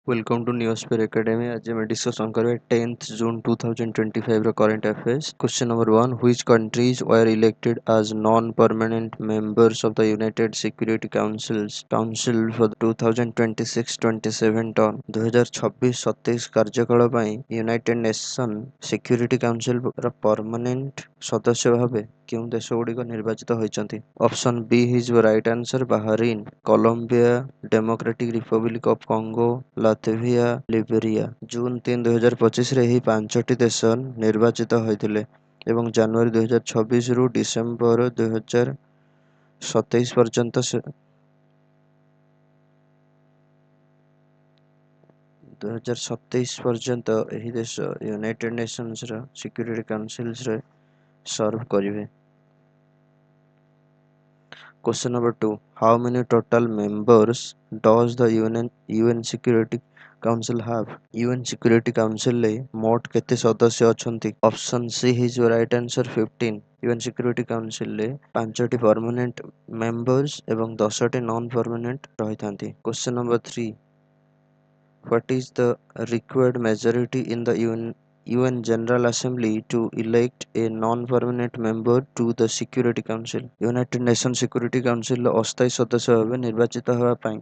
Welcome to Neosphere Academy. आज मैं discussion करें 10th June 2025 row current affairs. Question number 1. Which countries were elected as non-permanent members of the United Security Council for the 2026-27 term? 2026-27 କାର୍ଯ୍ୟକାଳ ପାଇଁ United Nation Security Council ର permanent ସଦସ୍ୟ ଭାବେ କେଉଁ ଦେଶଗୁଡ଼ିକ ନିର୍ବାଚିତ ହୋଇଛନ୍ତି? Option B is right answer Bahrain, Colombia, Democratic Republic of Congo, Latvia, Liberia. June 3, 2025ରେ ଏହି ପାଞ୍ଚଟି ଦେଶ ନିର୍ବାଚିତ ହୋଇଥିଲେ ଏବଂ ଜାନୁଆରୀ 2026ରୁ ଡିସେମ୍ବର 2027 ପର୍ଯ୍ୟନ୍ତ 2027 ପର୍ଯ୍ୟନ୍ତ ଏହି ଦେଶ ୟୁନାଇଟେଡ୍ ନେସନ୍ସର ସିକ୍ୟୁରିଟି କାଉନସିଲ୍ରେ ସର୍ଭ କରିବେ। Question number 2. How many total members does the UN Security Council have? UN Security Council ରେ ମୋଟ କେତେ ସଦସ୍ୟ ଅଛନ୍ତି? Option C is your right answer 15. UN Security Council ରେ 5ଟି permanent members ଏବଂ 10ଟି non-permanent ରହିଥାନ୍ତି। Question number 3. What is the required majority in the UN General Assembly to elect a non-permanent member to the Security Council? United Nations Security Council ଅସ୍ଥାୟୀ ସଦସ୍ୟ ଭାବେ ନିର୍ବାଚିତ ହେବା ପାଇଁ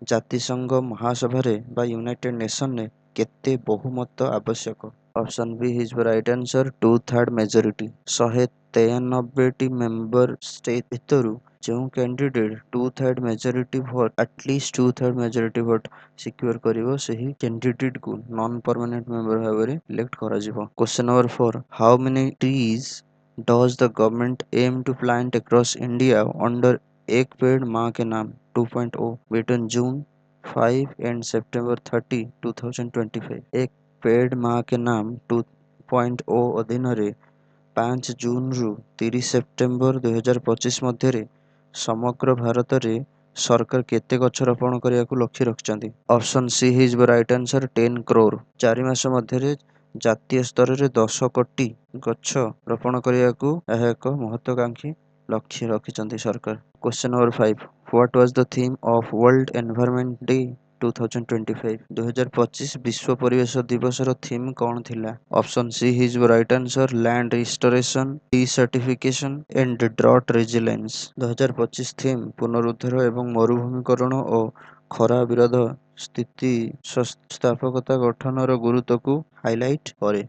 ଜାତିସଂଘ ମହାସଭାରେ ବା ୟୁନାଇଟେଡ୍ ନେସନରେ କେତେ ବହୁମତ ଆବଶ୍ୟକ? Option B is right answer 2/3 majority। 193ଟି ମେମ୍ବର ଷ୍ଟେଟ୍ ଭିତରୁ ଯେଉଁ candidate 2/3 majority vote at least 2/3 majority vote secure କରିବ ସେହି କ୍ୟାଣ୍ଡିଡେଟ୍କୁ ନନ୍ ପରମାନେଣ୍ଟ ମେମ୍ବର ଭାବରେ ଇଲେକ୍ଟ କରାଯିବ। Question number 4. How many trees does the government aim to plant across India under एक पेड़ माँ के नाम 2.0 between June 5 and September 30, 2025? एक पेड़ माँ के नाम 2.0 ଅଧୀନରେ 5 ଜୁନରୁ 30 ସେପ୍ଟେମ୍ବର 2025 ମଧ୍ୟରେ ସମଗ୍ର ଭାରତରେ ସରକାର କେତେ ଗଛ ରୋପଣ କରିବାକୁ ଲକ୍ଷ୍ୟ ରଖିଛନ୍ତି? Option C is right answer 10 crore। 4 ମାସ ମଧ୍ୟରେ ଜାତୀୟ ସ୍ତରରେ 10 କୋଟି ଗଛ ରୋପଣ କରିବାକୁ ଏହା ଏକ ମହତ୍ୱାକାଂକ୍ଷୀ ଲକ୍ଷ୍ୟ ରଖିଛନ୍ତି ସରକାର। Question number 5. What was the theme of World Environment Day 2025? 2025 ବିଶ୍ୱ ପରିବେଶ ଦିବସର ଥିମ୍ କ'ଣ ଥିଲା? Option C is right answer land restoration, desertification and drought resilience. 2025 theme ପୁନରୁଦ୍ଧାର ଏବଂ ମରୁଭୂମିକରଣ ଓ ଖରା ବିରୋଧ ସ୍ଥିତିସ୍ଥାପକତା ଗଠନର ଗୁରୁତ୍ୱକୁ ହାଇଲାଇଟ୍ କରେ।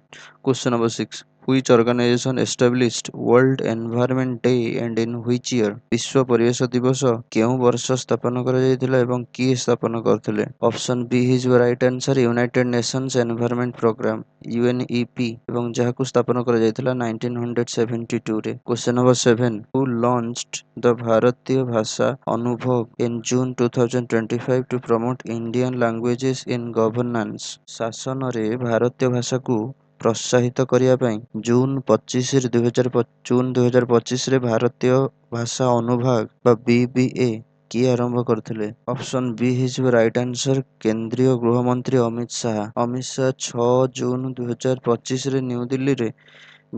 Question number 6. Which organization established World Environment Day and in which year? ବିଶ୍ୱ ପରିବେଶ ଦିବସ କେଉଁ ବର୍ଷ ସ୍ଥାପନ କରାଯାଇଥିଲା ଏବଂ କିଏ ସ୍ଥାପନ କରିଥିଲେ? Option B is right answer United Nations Environment Programme UNEP ଏବଂ ଯାହାକୁ ସ୍ଥାପନ କରାଯାଇଥିଲା 1972ରେ। Question number 7. Who launched the ଭାରତୀୟ ଭାଷା ଅନୁଭବ in June 2025 to promote Indian languages in governance? ଶାସନରେ ଭାରତୀୟ ଭାଷାକୁ ପ୍ରୋତ୍ସାହିତ କରିବା ପାଇଁ ଜୁନ୍ 2025ରେ ଭାରତୀୟ ଭାଷା ଅନୁଭାଗ ବା BBA କିଏ ଆରମ୍ଭ କରିଥିଲେ? Option B is right answer କେନ୍ଦ୍ରୀୟ ଗୃହମନ୍ତ୍ରୀ ଅମିତ ଶାହା। ଅମିତ ଶାହା 6 ଜୁନ୍ 2025ରେ ନ୍ୟୁଦିଲ୍ଲୀରେ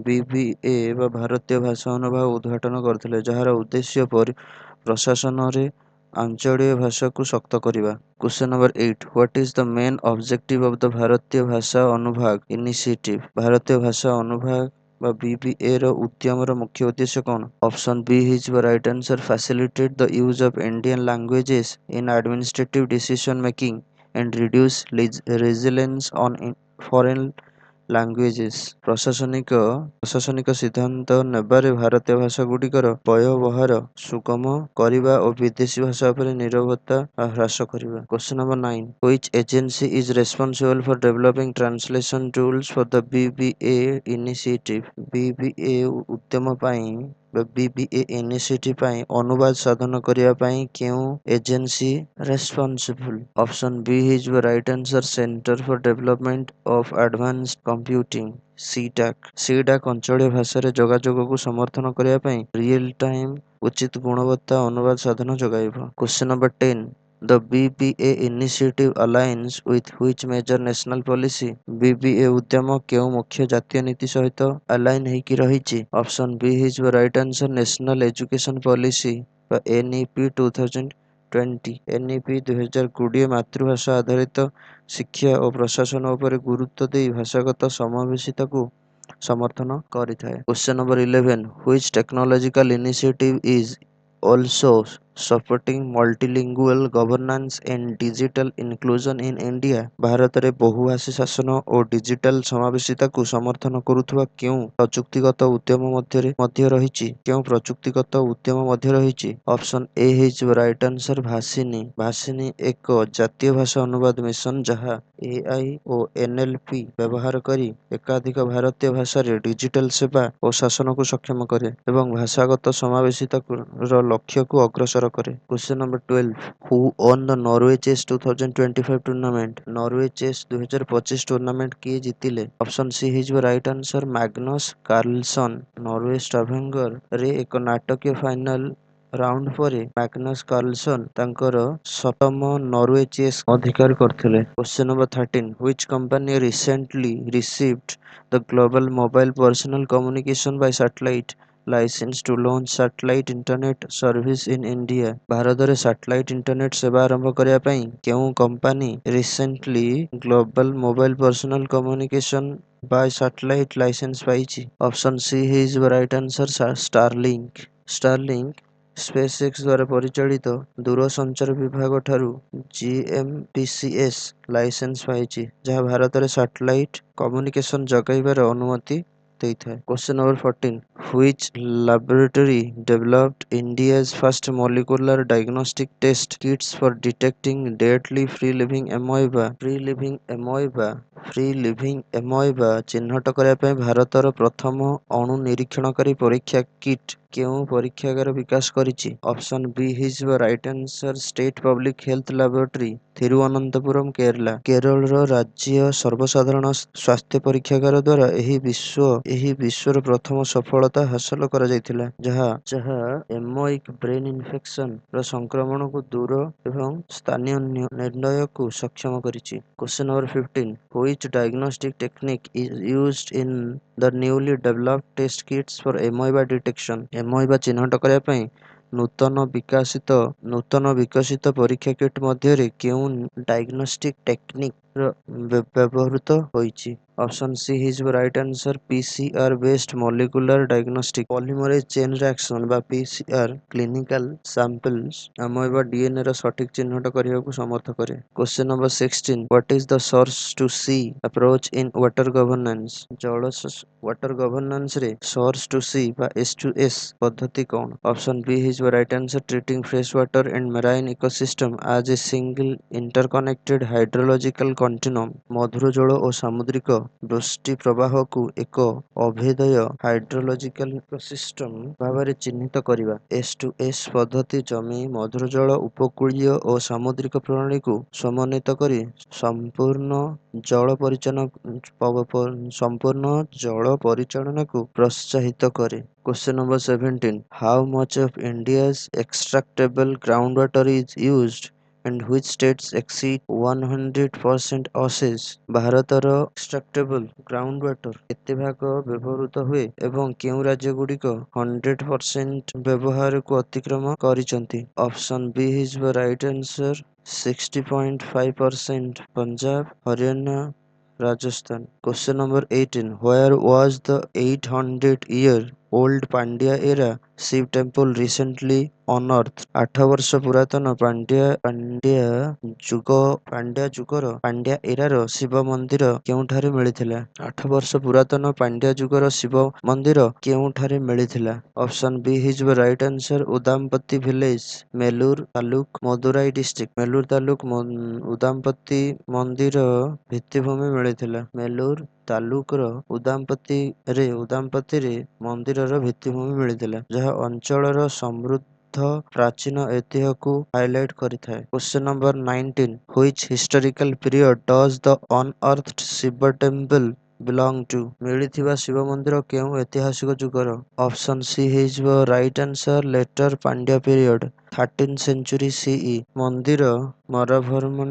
BBA ବା ଭାରତୀୟ ଭାଷା ଅନୁଭାଗ ଉଦ୍ଘାଟନ କରିଥିଲେ ଯାହାର ଉଦ୍ଦେଶ୍ୟ ପ୍ରଶାସନରେ ଆଞ୍ଚଳିକ ଭାଷାକୁ ଶକ୍ତ କରିବା। Question number 8. What is the main objective of the ଭାରତୀୟ ଭାଷା ଅନୁଭାଗ ଇନିସିଏଟିଭ୍? ଭାରତୀୟ ଭାଷା ଅନୁଭାଗ ବା BBA ର ଉଦ୍ୟମର ମୁଖ୍ୟ ଉଦ୍ଦେଶ୍ୟ କ'ଣ? Option B is right answer facilitate the use of Indian languages in administrative decision making and reduce resilience on foreign languages। ପ୍ରଶାସନିକ ସିଦ୍ଧାନ୍ତ ନେବାରେ ଭାରତୀୟ ଭାଷାଗୁଡ଼ିକର ବ୍ୟବହାର ସୁଗମ କରିବା ଓ ବିଦେଶୀ ଭାଷା ଉପରେ ନିର୍ଭରତା ହ୍ରାସ କରିବା। Question number 9. Which agency is responsible for developing translation tools for the BBA initiative? BBA ଉଦ୍ୟମ ପାଇଁ BBA ଇନିସିଏଟିଭ୍ ପାଇଁ ଅନୁବାଦ ସାଧନ କରିବା ପାଇଁ କେଉଁ agency responsible? Option B is right answer centre for development of advanced computing CDAC। CDAC ଅଞ୍ଚଳୀୟ ଭାଷାରେ ଯୋଗାଯୋଗକୁ ସମର୍ଥନ କରିବା ପାଇଁ ରିଏଲ୍ ଟାଇମ୍ ଉଚିତ ଗୁଣବତ୍ତା ଅନୁବାଦ ସାଧନ ଯୋଗାଇବ। Question number 10. The BBA initiative aligns with which major national policy? BBA ଉଦ୍ୟମ କେଉଁ ମୁଖ୍ୟ ଜାତୀୟ ନୀତି ସହିତ ଆଲାଇନ୍ ହେଇକି ରହିଛି? Option B is right answer national education policy ବା NEP 2020। NEP 2020 ମାତୃଭାଷା ଆଧାରିତ ଶିକ୍ଷା ଓ ପ୍ରଶାସନ ଉପରେ ଗୁରୁତ୍ୱ ଦେଇ ଭାଷାଗତ ସମାବେଶିତାକୁ ସମର୍ଥନ କରିଥାଏ। Question number 11 which technological initiative is also supporting multilingual governance and digital inclusion in India? ଭାରତରେ ବହୁଭାଷୀ ଶାସନ ଓ ଡିଜିଟାଲ ସମାବେଶିତାକୁ ସମର୍ଥନ କରୁଥିବା କେଉଁ ପ୍ରଯୁକ୍ତିଗତ ଉଦ୍ୟମ ମଧ୍ୟ ରହିଛି? ଅପସନ୍ ଏ ହେଇଯିବ ରାଇଟ୍ ଆନ୍ସର ଭାସିନୀ। ଭାସିନୀ ଏକ ଜାତୀୟ ଭାଷା ଅନୁବାଦ ମିଶନ ଯାହା AI ଓ NLP ବ୍ୟବହାର କରି ଏକାଧିକ ଭାରତୀୟ ଭାଷାରେ ଡିଜିଟାଲ ସେବା ଓ ଶାସନକୁ ସକ୍ଷମ କରେ ଏବଂ ଭାଷାଗତ ସମାବେଶିତାର ଲକ୍ଷ୍ୟକୁ ଅଗ୍ରସର କରେ। Question number 12 who won the Norway Chess 2025 tournament? Norway Chess 2025 tournament କିଏ ଜିତିଲେ? ଅପସନ୍ ସି ହେଇଯିବ right answer Magnus Carlsen. Norway ଷ୍ଟାଭାଙ୍ଗରରେ ଏକ ନାଟକୀୟ ଫାଇନାଲ ରାଉଣ୍ଡ ପରେ ମାଗ୍ନସ୍ କାର୍ଲସନ୍ ତାଙ୍କର ସପ୍ତମ ନରୱେ ଚେସ୍ ଅଧିକାର କରିଥିଲେ। Question number 13 which company recently received the global mobile personal communication by satellite licence to launch satellite internet service in India? ଭାରତରେ satellite internet ସେବା ଆରମ୍ଭ କରିବା ପାଇଁ କେଉଁ company recently global mobile personal communication by satellite licence ପାଇଛି? Option C ହେଇଯିବ right answer Starlink. Starlink SpaceX ଦ୍ୱାରା ପରିଚାଳିତ ଦୂରସଞ୍ଚାର ବିଭାଗ ଠାରୁ GMPCS ଲାଇସେନ୍ସ ପାଇଛି ଯାହା ଭାରତରେ ସାଟେଲାଇଟ୍ କମ୍ୟୁନିକେସନ ଯୋଗାଇବାର ଅନୁମତି ଦେଇଥାଏ। Question number 14 which laboratory developed India's first molecular diagnostic test kits for detecting deadly free-living amoeba ଚିହ୍ନଟ କରିବା ପାଇଁ ଭାରତର ପ୍ରଥମ ଅଣୁ ନିରୀକ୍ଷଣକାରୀ ପରୀକ୍ଷା କିଟ୍ କେଉଁ ପରୀକ୍ଷାଗାର ବିକାଶ କରିଛି? ଅପସନ୍ ବି ହେଇଯିବ right answer state public health laboratory Thiruvananthapuram Kerala. କେରଳର ରାଜ୍ୟ ସର୍ବସାଧାରଣ ସ୍ୱାସ୍ଥ୍ୟ ପରୀକ୍ଷାଗାର ଦ୍ୱାରା ଏହି ବିଶ୍ୱର ପ୍ରଥମ ସଫଳତା ହାସଲ କରାଯାଇଥିଲା ଯାହା ଏମୋଇକ୍ ବ୍ରେନ୍ ଇନଫେକ୍ସନର ସଂକ୍ରମଣକୁ ଦୂର ଏବଂ ସ୍ଥାନୀୟ ନିର୍ଣ୍ଣୟକୁ ସକ୍ଷମ କରିଛି। Question number 15 which diagnostic technique is used in the newly developed test kits for amoeba detection? Amoeba ଚିହ୍ନଟ କରିବା ପାଇଁ ନୂତନ ବିକଶିତ ପରୀକ୍ଷା କିଟ୍ ମଧ୍ୟରେ କେଉଁ ଡାୟଗ୍ନୋଷ୍ଟିକ୍ ଟେକ୍ନିକ୍ର ବ୍ୟବହୃତ ହୋଇଛି? ଅପସନ୍ ସି ହେଇଯିବ right answer PCR based molecular diagnostic. Polymerase chain reaction ବା PCR କ୍ଲିନିକାଲ ସାମ୍ପଲ୍ସ ଆମୋଇବା DNAର ସଠିକ ଚିହ୍ନଟ କରିବାକୁ ସମର୍ଥ କରେ। Question number 16 what is the source to sea approach in water governance? Water ଗଭର୍ଣ୍ଣାନ୍ସରେ ସୋର୍ସ ଟୁ ସି ବା S2S ପଦ୍ଧତି କ'ଣ? ଅପସନ୍ ବି ହେଇଯିବ right answer treating fresh water and marine ecosystem as a single interconnected hydrological continuum. ମଧୁର ଜଳ ଓ ସାମୁଦ୍ରିକ ବୃଷ୍ଟି ପ୍ରବାହକୁ ଏକ ଅଭେଦୟ ହାଇଡ୍ରୋଲୋଜିକାଲ ଇକୋସିଷ୍ଟମ ଭାବରେ ଚିହ୍ନିତ କରିବା। S2S ପଦ୍ଧତି ଜମି, ମଧୁର ଜଳ, ଉପକୂଳୀୟ ଓ ସାମୁଦ୍ରିକ ପ୍ରଣାଳୀକୁ ସମନ୍ୱିତ କରି ସମ୍ପୂର୍ଣ୍ଣ ଜଳ ପରିଚାଳନାକୁ ପ୍ରୋତ୍ସାହିତ କରେ। Question number 17 How much of India's extractable groundwater is used and which states exceed 100% oasis? ଭାରତର extractable groundwater କେତେ ଭାଗ ବ୍ୟବହୃତ ହୁଏ ଏବଂ କେଉଁ ରାଜ୍ୟଗୁଡ଼ିକ 100% ବ୍ୟବହାରକୁ ଅତିକ୍ରମ କରିଛନ୍ତି? ଅପସନ୍ ବି ହେଇଯିବ right answer 60.5% Punjab, Haryana, Rajasthan. Question number 18 Where was the 800-year-old Pandya era Shiv temple recently unearthed? 8 ବର୍ଷ ପୁରାତନ ପାଣ୍ଡ୍ୟା ଏରାର ଶିବ ମନ୍ଦିର କେଉଁଠାରେ ମିଳିଥିଲା? 8 ବର୍ଷ ପୁରାତନ ପାଣ୍ଡ୍ୟା ଯୁଗର ଶିବ ମନ୍ଦିର କେଉଁଠାରେ ମିଳିଥିଲା? ଅପସନ୍ ବି ହେଇଯିବ ରାଇଟ୍ ଆନ୍ସର ଉଦାମପତି ଭିଲେଜ, ମେଲୁର ତାଲୁକ, ମଦୁରାଇ ଡିଷ୍ଟ୍ରିକ୍ଟ। ମେଲୁର ତାଲୁକ ଉଦାମପତି ମନ୍ଦିର ଭିତ୍ତିଭୂମି ମିଳିଥିଲା। ମେଲୁର ତାଲୁକର ଉଦାମପତିରେ ମନ୍ଦିରର ଭିତ୍ତିଭୂମି ମିଳିଥିଲା ଯାହା ଅଞ୍ଚଳର ସମୃଦ୍ଧ ପ୍ରାଚୀନ ଐତିହ୍ୟକୁ ହାଇଲାଇଟ୍ କରିଥାଏ। Question number 19 Which historical period does the unearthed Shiva temple belong to? ମିଳିଥିବା ଶିବ ମନ୍ଦିର କେଉଁ ଐତିହାସିକ ଯୁଗର? ଅପସନ୍ ସି ହେଇଯିବ right answer letter Pandya period 13th century CE। ମନ୍ଦିର ମାରଭର୍ମନ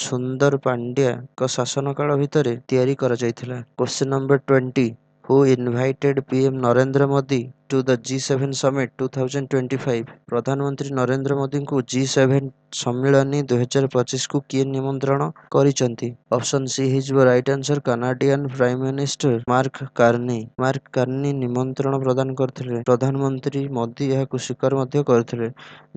ସୁନ୍ଦର ପାଣ୍ଡ୍ୟାଙ୍କ ଶାସନ କାଳ ଭିତରେ ତିଆରି କରାଯାଇଥିଲା। Question number 20 who invited PM Narendra Modi to the G7 Summit 2025? ପ୍ରଧାନମନ୍ତ୍ରୀ ନରେନ୍ଦ୍ର ମୋଦିଙ୍କୁ G7 ସମ୍ମିଳନୀ 2025କୁ କିଏ ନିମନ୍ତ୍ରଣ କରିଛନ୍ତି? ଅପସନ୍ ସି ହେଇଯିବ right answer Canadian Prime minister mark Carney. Mark Carney ନିମନ୍ତ୍ରଣ ପ୍ରଦାନ କରିଥିଲେ। ପ୍ରଧାନମନ୍ତ୍ରୀ ମୋଦି ଏହାକୁ ସ୍ୱୀକାର ମଧ୍ୟ କରିଥିଲେ,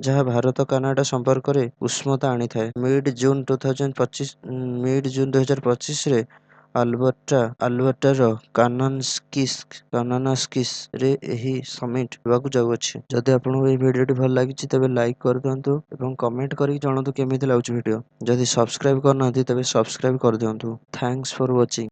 ଯାହା ଭାରତ କାନାଡା ସମ୍ପର୍କରେ ଉଷ୍ମତା ଆଣିଥାଏ। ମିଡ୍ ଜୁନ୍ 2025ରେ ଆଲବର୍ଟାର କାନାନାସ୍କିସରେ ଏହି ସମିଟ୍ ହେବାକୁ ଯାଉଅଛି। ଯଦି ଆପଣଙ୍କୁ ଏହି ଭିଡ଼ିଓଟି ଭଲ ଲାଗିଛି ତେବେ ଲାଇକ୍ କରିଦିଅନ୍ତୁ ଏବଂ କମେଣ୍ଟ କରିକି ଜଣାନ୍ତୁ କେମିତି ଲାଗୁଛି ଭିଡ଼ିଓ। ଯଦି ସବସ୍କ୍ରାଇବ୍ କରିନାହାନ୍ତି ତେବେ ସବସ୍କ୍ରାଇବ୍ କରିଦିଅନ୍ତୁ। ଥ୍ୟାଙ୍କ୍ସ ଫର ୱାଚିଂ।